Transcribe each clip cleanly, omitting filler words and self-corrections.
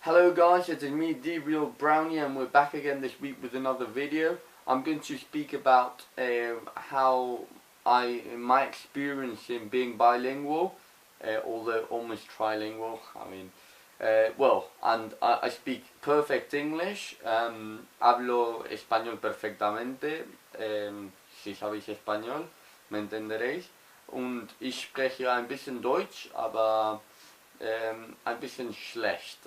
Hello guys, it's me, Real Brownie, and we're back again this week with another video. I'm going to speak about how my experience in being bilingual, although almost trilingual. I speak perfect English. Hablo español perfectamente. Si sabéis español, me entenderéis. Und ich spreche ein bisschen Deutsch, aber ein bisschen schlecht.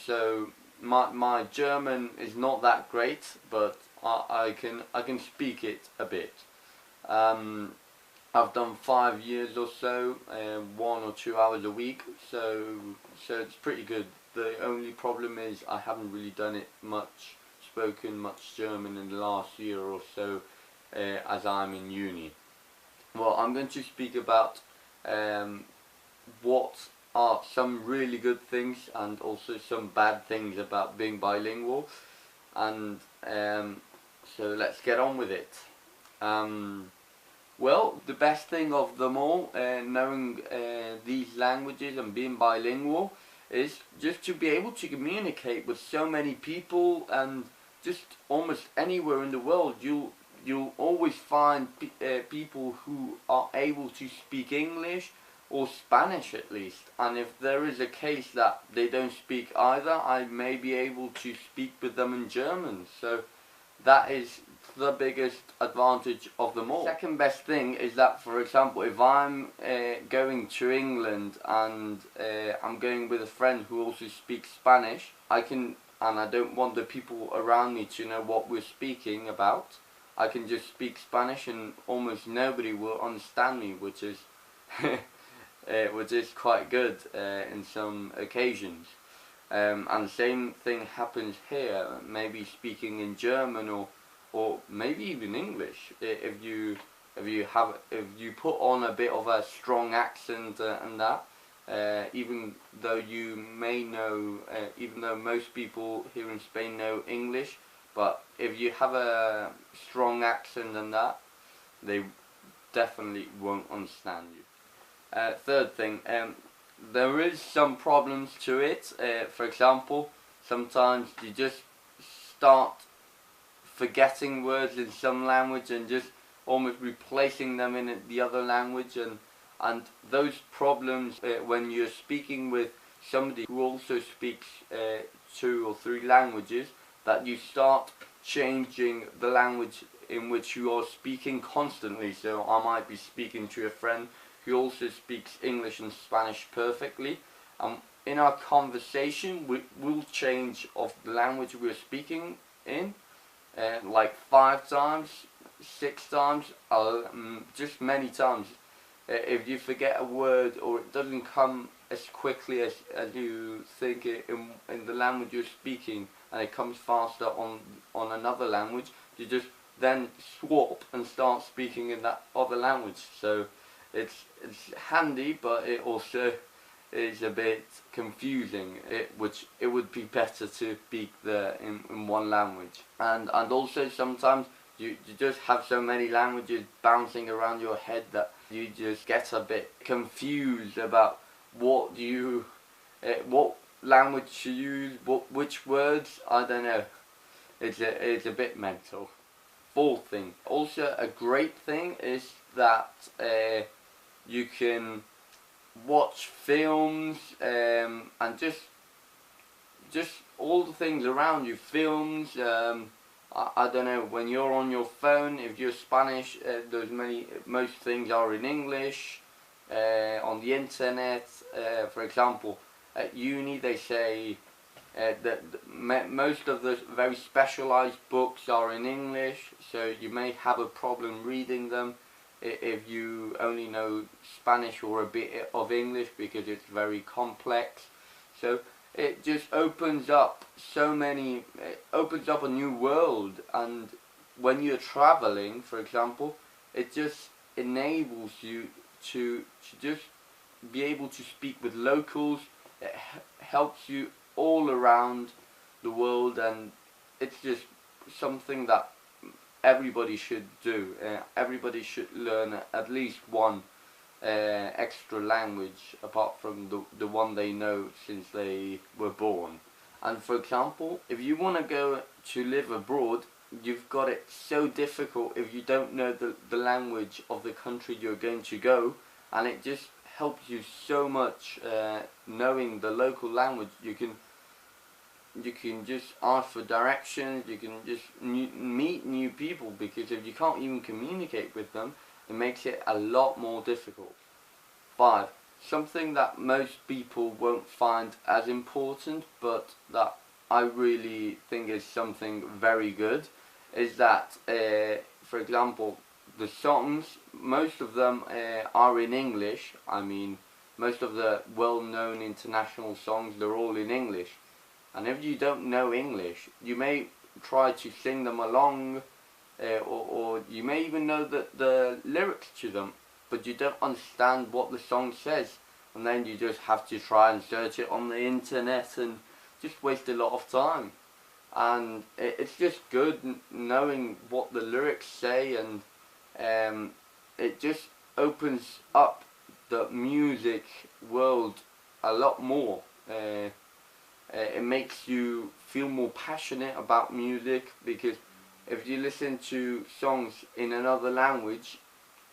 So my German is not that great, but I can speak it a bit. I've done 5 years or so, 1 or 2 hours a week, so it's pretty good. The only problem is I haven't really spoken much German in the last year or so, as I'm in uni. Well, I'm going to speak about what are some really good things and also some bad things about being bilingual, and so let's get on with it. Well, the best thing of them all, knowing these languages and being bilingual, is just to be able to communicate with so many people, and just almost anywhere in the world you'll always find people who are able to speak English or Spanish at least, and if there is a case that they don't speak either, I may be able to speak with them in German. So that is the biggest advantage of them all. Second best thing is that, for example, if I'm going to England and I'm going with a friend who also speaks Spanish, and I don't want the people around me to know what we're speaking about, I can just speak Spanish and almost nobody will understand me, which is quite good in some occasions. And the same thing happens here, maybe speaking in German or maybe even English. If you put on a bit of a strong accent and that, even though most people here in Spain know English, but if you have a strong accent and that, they definitely won't understand you. Third thing, there is some problems to it. For example, sometimes you just start forgetting words in some language and just almost replacing them in the other language, and those problems when you're speaking with somebody who also speaks 2 or 3 languages, that you start changing the language in which you are speaking constantly. So I might be speaking to a friend who also speaks English and Spanish perfectly. In our conversation, we'll change of the language we're speaking in like 5 times, 6 times, just many times. If you forget a word or it doesn't come as quickly as you think it in the language you're speaking, and it comes faster on another language, you just then swap and start speaking in that other language. So it's handy, but it also is a bit confusing, which it would be better to speak in one language. And also sometimes you just have so many languages bouncing around your head that you just get a bit confused about what language to use, which words, I don't know. It's a bit mental. Fourth thing, also a great thing, is that you can watch films and just all the things around you. Films, I don't know, when you're on your phone, if you're Spanish, most things are in English. On the internet, for example, at uni they say that most of the very specialized books are in English, so you may have a problem reading them if you only know Spanish or a bit of English, because it's very complex. So it just opens up a new world, and when you're traveling, for example, it just enables you to just be able to speak with locals. It helps you all around the world, and it's just something that everybody should do. Everybody should learn at least one extra language apart from the one they know since they were born. And for example, if you want to go to live abroad, you've got it so difficult if you don't know the language of the country you're going to go, and it just helps you so much knowing the local language. You can just ask for directions, you can just meet new people, because if you can't even communicate with them, it makes it a lot more difficult. 5. Something that most people won't find as important, but that I really think is something very good, is that, for example, the songs, most of them are in English. I mean, most of the well-known international songs, they're all in English. And if you don't know English, you may try to sing them along, or you may even know the lyrics to them, but you don't understand what the song says, and then you just have to try and search it on the internet and just waste a lot of time. And it's just good knowing what the lyrics say, and it just opens up the music world a lot more. It makes you feel more passionate about music, because if you listen to songs in another language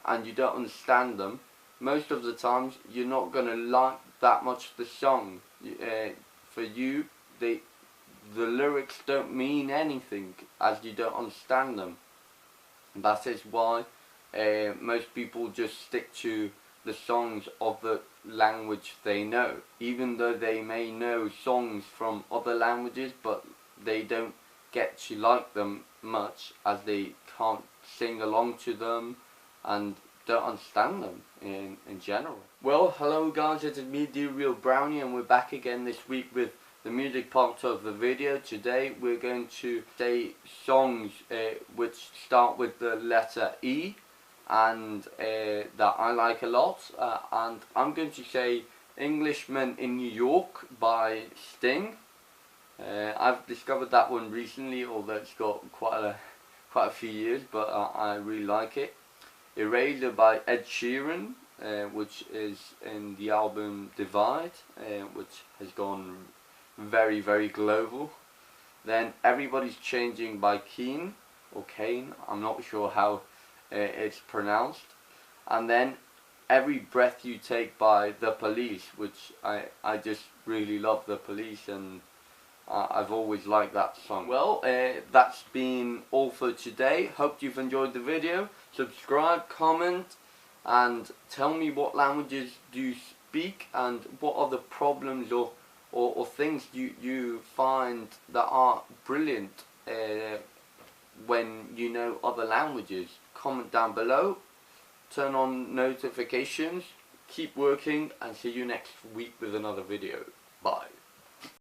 and you don't understand them, most of the times you're not going to like that much the song. For you, the lyrics don't mean anything as you don't understand them. That is why most people just stick to the songs of the language they know, even though they may know songs from other languages, but they don't get to like them much as they can't sing along to them and don't understand them in general. Well, hello guys, it is me, the Real Brownie, and we're back again this week with the music part of the video. Today we're going to say songs which start with the letter E, and that I like a lot, and I'm going to say Englishman in New York by Sting. I've discovered that one recently, although it's got quite a few years, but I really like it. Eraser by Ed Sheeran, which is in the album Divide, which has gone very, very global. Then Everybody's Changing by Kane, or Kane, I'm not sure how it's pronounced. And then Every Breath You Take by The Police, which I just really love The Police, and I've always liked that song. Well, that's been all for today. Hope you've enjoyed the video. Subscribe, comment, and tell me what languages do you speak, and what are the problems or things you find that are brilliant when you know other languages. Comment down below, turn on notifications, keep working, and see you next week with another video. Bye.